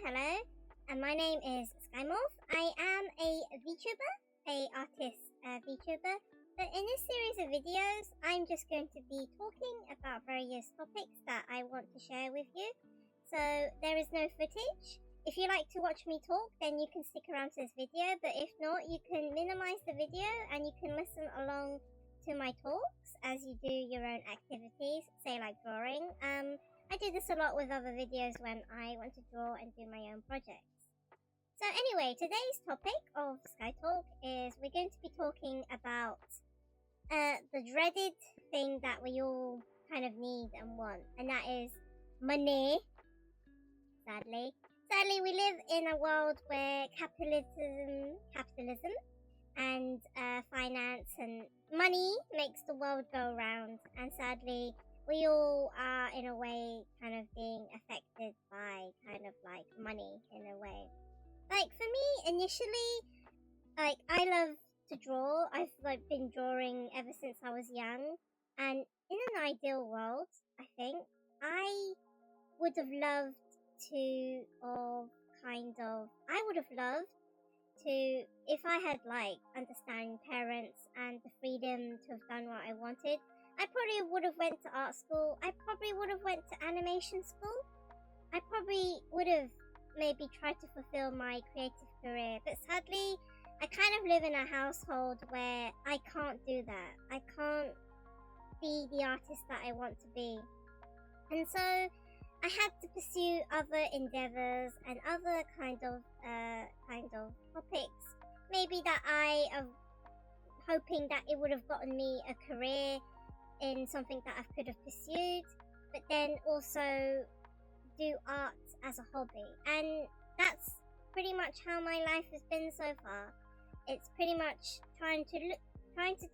hello. And my name is SkyeMorph. I am a VTuber, a artist VTuber. But in this series of videos, I'm just going to be talking about various topics that I want to share with you. So there is no footage. If you like to watch me talk, then you can stick around to this video. But if not, you can minimize the video and you can listen along to my talks as you do your own activities, say like drawing. I do this a lot with other videos when I want to draw and do my own projects. So anyway, today's topic of Sky Talk is we're going to be talking about the dreaded thing that we all kind of need and want, and that is money. Sadly, we live in a world where capitalism and finance and money makes the world go round, and sadly we all are in a way kind of being affected by kind of like money in a way. Like for me initially, like I love to draw. I've like been drawing ever since I was young, and in an ideal world, I think I would have loved to I would have loved to, if I had like understanding parents and the freedom to have done what I wanted, I probably would have went to art school. I probably would have went to animation school. I probably would have maybe tried to fulfill my creative career. But sadly, I kind of live in a household where I can't do that. I can't be the artist that I want to be. And so I had to pursue other endeavors and other kind of topics. Maybe that I am hoping that it would have gotten me a career in something that I could have pursued, but then also do art as a hobby. And that's pretty much how my life has been so far. It's pretty much trying to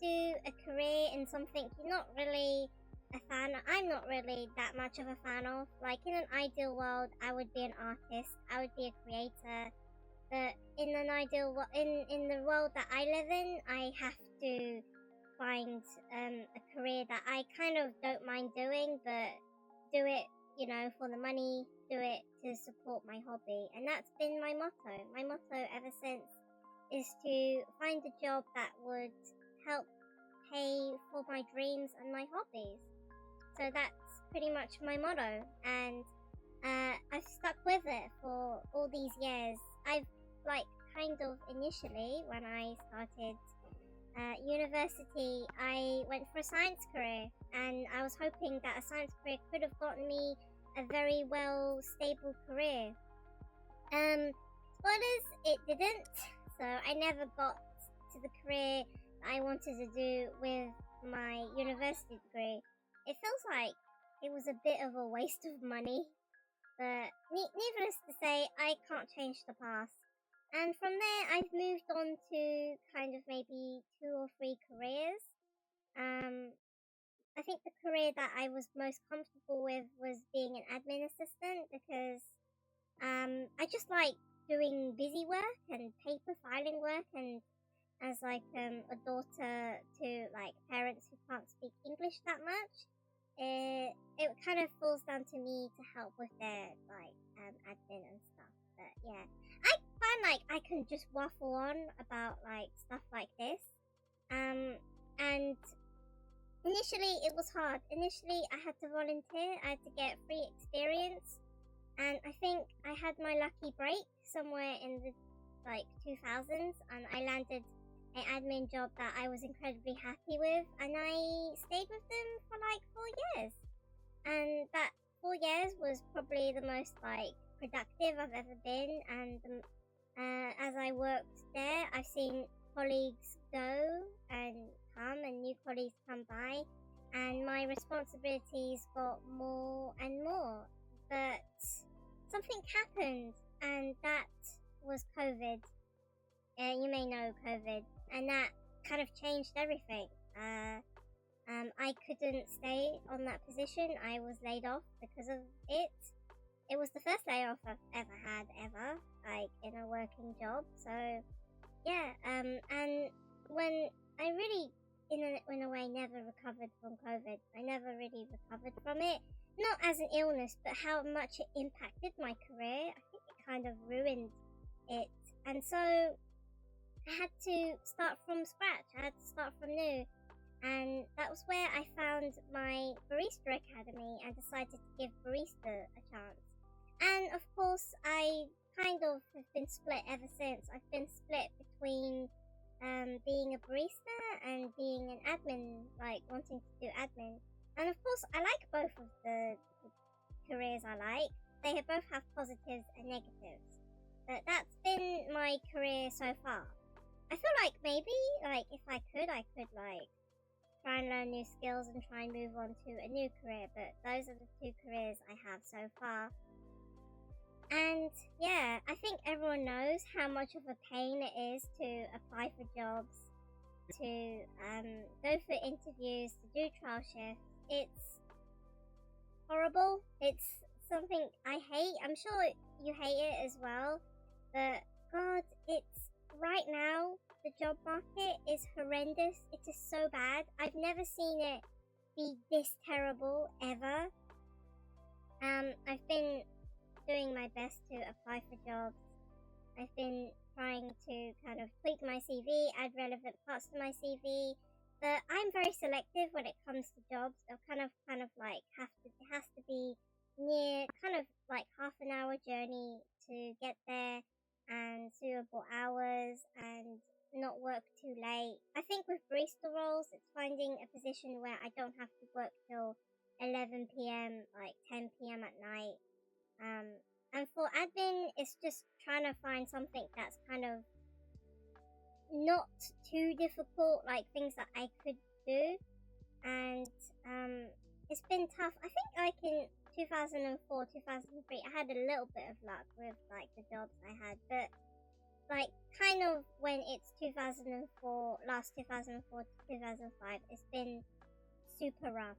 do a career in something you're not really a fan of. I'm not really that much of a fan of. Like in an ideal world, I would be an artist, I would be a creator. But in an ideal in the world that I live in, I have to find a career that I kind of don't mind doing, but do it, for the money, do it to support my hobby. And that's been my motto. My motto ever since is to find a job that would help pay for my dreams and my hobbies. So that's pretty much my motto, and I've stuck with it for all these years. I've initially when I started university, I went for a science career, and I was hoping that a science career could have gotten me a very well stable career. Spoilers, it didn't. So I never got to the career that I wanted to do with my university degree. It feels like it was a bit of a waste of money, but needless to say, I can't change the past. And from there, I've moved on to kind of maybe 2 or 3 careers. I think the career that I was most comfortable with was being an admin assistant, because I just like doing busy work and paper filing work, and as like a daughter to like parents who can't speak English that much, it kind of falls down to me to help with their like admin and stuff. But yeah, I find like I can just waffle on about like stuff like this. And initially it was hard. Initially I had to volunteer. I had to get free experience, and I think I had my lucky break somewhere in the like 2000s, and I landed an admin job that I was incredibly happy with, and I stayed with them for like 4 years. And that 4 years was probably the most like productive I've ever been. And as I worked there, I've seen colleagues go and come, and new colleagues come by, and my responsibilities got more and more. But something happened, and that was COVID. You may know COVID, and that kind of changed everything. I couldn't stay on that position. I was laid off because of it. It was the first layoff I've ever had, like in a working job. So yeah, and when I really, in a way, never recovered from COVID. I never really recovered from it. Not as an illness, but how much it impacted my career. I think it kind of ruined it. And so I had to start from scratch. I had to start from new. And that was where I found my Barista Academy and decided to give barista a chance. And of course, I kind of have been split ever since. I've been split between being a barista and being an admin, like wanting to do admin. And of course, I like both of the careers I like. They both have positives and negatives. But that's been my career so far. I feel like maybe, like, if I could, like, try and learn new skills and try and move on to a new career. But those are the two careers I have so far. And yeah, I think everyone knows how much of a pain it is to apply for jobs, to go for interviews, to do trial shifts. It's horrible. It's something I hate. I'm sure you hate it as well. But God, it's right now, the job market is horrendous. It is so bad. I've never seen it be this terrible ever. I've been doing my best to apply for jobs. I've been trying to kind of tweak my CV, add relevant parts to my CV. But I'm very selective when it comes to jobs. They'll kind of like it has to be near kind of like half an hour journey to get there, and suitable hours, and not work too late. I think with barista roles, it's finding a position where I don't have to work till 11 p.m., like 10 p.m. at night. And for admin, it's just trying to find something that's kind of not too difficult, like things that I could do. And it's been tough. I think like in 2004, 2003, I had a little bit of luck with like the jobs I had, but like kind of when it's 2004, last 2004 to 2005, it's been super rough.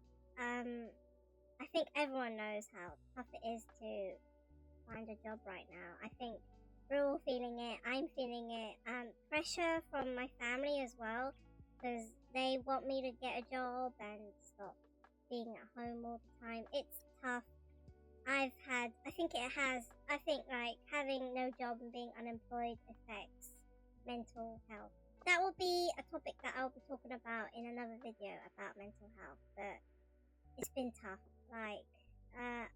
I think everyone knows how tough it is to find a job right now. I think we're all feeling it. I'm feeling it. Pressure from my family as well, because they want me to get a job and stop being at home all the time. It's tough. I think like having no job and being unemployed affects mental health. That will be a topic that I'll be talking about in another video about mental health, but it's been tough. Like,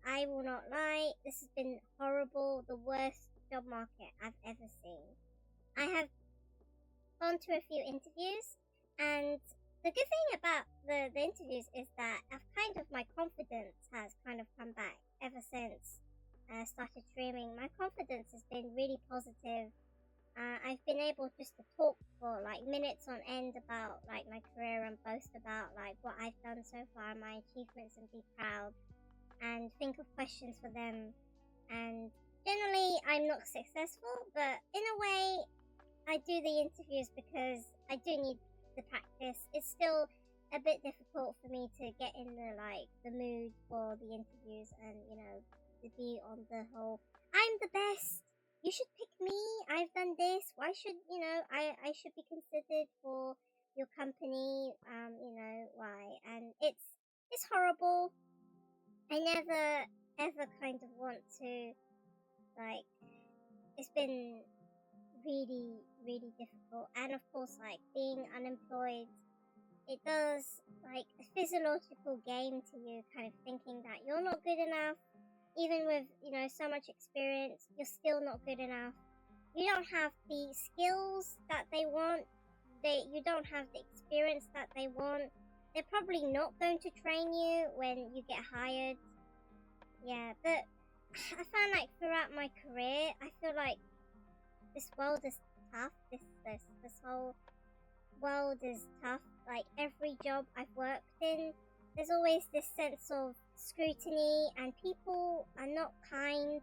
I will not lie, this has been horrible, the worst job market I've ever seen. I have gone to a few interviews, and the good thing about the interviews is that my confidence has kind of come back ever since I started streaming. My confidence has been really positive. I've been able just to talk for like minutes on end about like my career and boast about like what I've done so far, my achievements, and be proud and think of questions for them. And generally I'm not successful, but in a way I do the interviews because I do need the practice. It's still a bit difficult for me to get in the mood for the interviews, and to be on the whole I'm the best, you should pick me, I've done this, why should I should be considered for your company, why? And it's horrible. I never ever kind of want to, like, it's been really really difficult. And of course, like, being unemployed, it does like a physiological game to you, kind of thinking that you're not good enough. Even with so much experience, you're still not good enough. You don't have the skills that they want. You don't have the experience that they want. They're probably not going to train you when you get hired. Yeah, but I found like throughout my career, I feel like this world is tough. This whole world is tough. Like, every job I've worked in, there's always this sense of scrutiny, and people are not kind,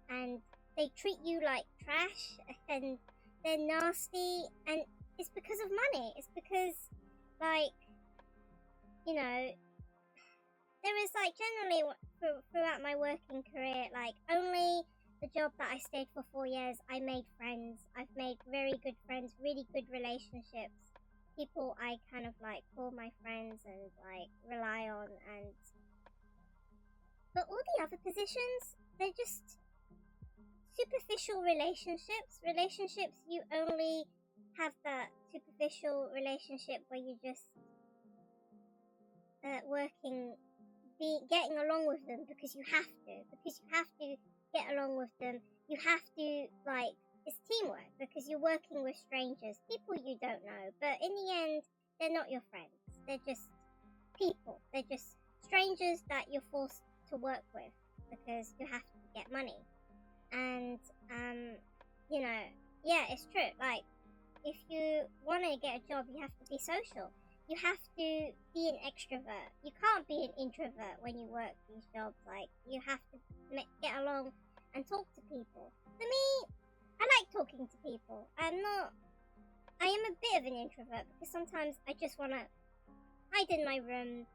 and they treat you like trash, and they're nasty, and it's because of money. It's because, like, there is, like, generally throughout my working career, like, only the job that I stayed for 4 years, I made friends. I've made very good friends, really good relationships. People I kind of like call my friends and like rely on. But all the other positions, they're just superficial relationships, you only have that superficial relationship where you just getting along with them because you have to get along with them. You have to, like, it's teamwork because you're working with strangers, people you don't know, but in the end, they're not your friends. They're just people. They're just strangers that you're forced to work with because you have to get money. And, yeah, it's true. Like, if you want to get a job, you have to be social. You have to be an extrovert. You can't be an introvert when you work these jobs. Like, you have to get along and talk to people. For me, I like talking to people. I am a bit of an introvert because sometimes I just want to hide in my room.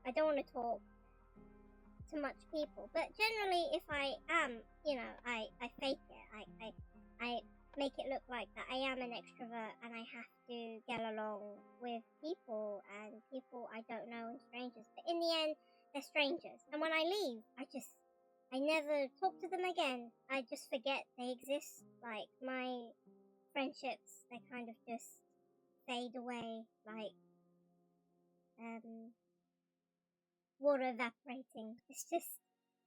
I don't want to talk to much people. But generally, if I am, I fake it. I make it look like that I am an extrovert and I have to get along with people and people I don't know and strangers. But in the end, they're strangers. And when I leave, I never talk to them again. I just forget they exist. Like, my friendships, they kind of just fade away like water evaporating. It's just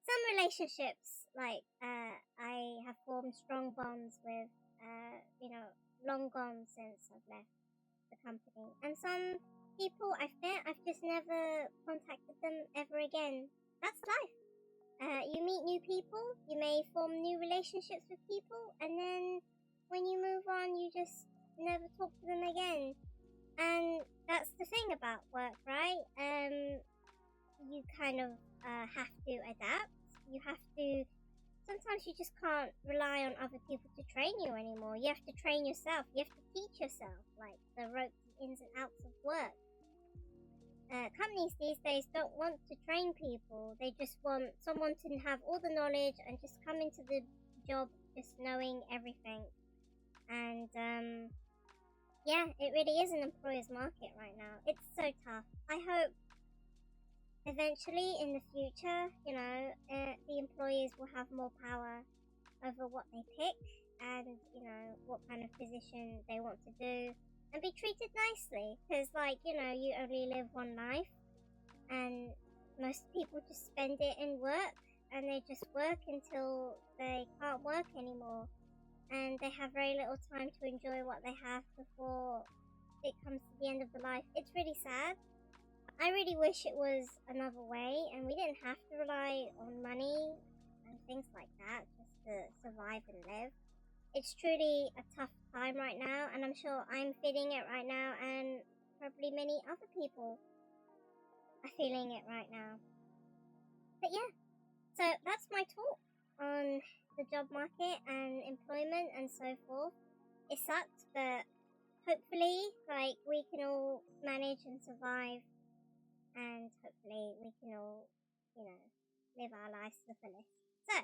some relationships, like, I have formed strong bonds with, long gone since I've left the company. And some people I've met, I've just never contacted them ever again. That's life. You meet new people, you may form new relationships with people, and then when you move on, you just never talk to them again. And that's the thing about work, right? You kind of have to adapt. You have to. Sometimes you just can't rely on other people to train you anymore. You have to train yourself. You have to teach yourself, like, the ropes, ins and outs of work. Companies these days don't want to train people. They just want someone to have all the knowledge and just come into the job just knowing everything. And, yeah, it really is an employer's market right now. It's so tough. I hope eventually, in the future, the employees will have more power over what they pick and, what kind of position they want to do and be treated nicely. Because, you only live one life and most people just spend it in work and they just work until they can't work anymore. And they have very little time to enjoy what they have before it comes to the end of the life. It's really sad. I really wish it was another way and we didn't have to rely on money and things like that just to survive and live. It's truly a tough time right now, and I'm sure I'm feeling it right now, and probably many other people are feeling it right now. But yeah, so that's my talk on the job market and employment and so forth. It sucks, but hopefully, we can all manage and survive. And hopefully we can all, live our lives to the fullest. So,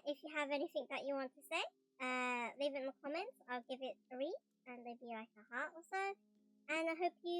if you have anything that you want to say, leave it in the comments. I'll give it a read and maybe like a heart or so. And I hope you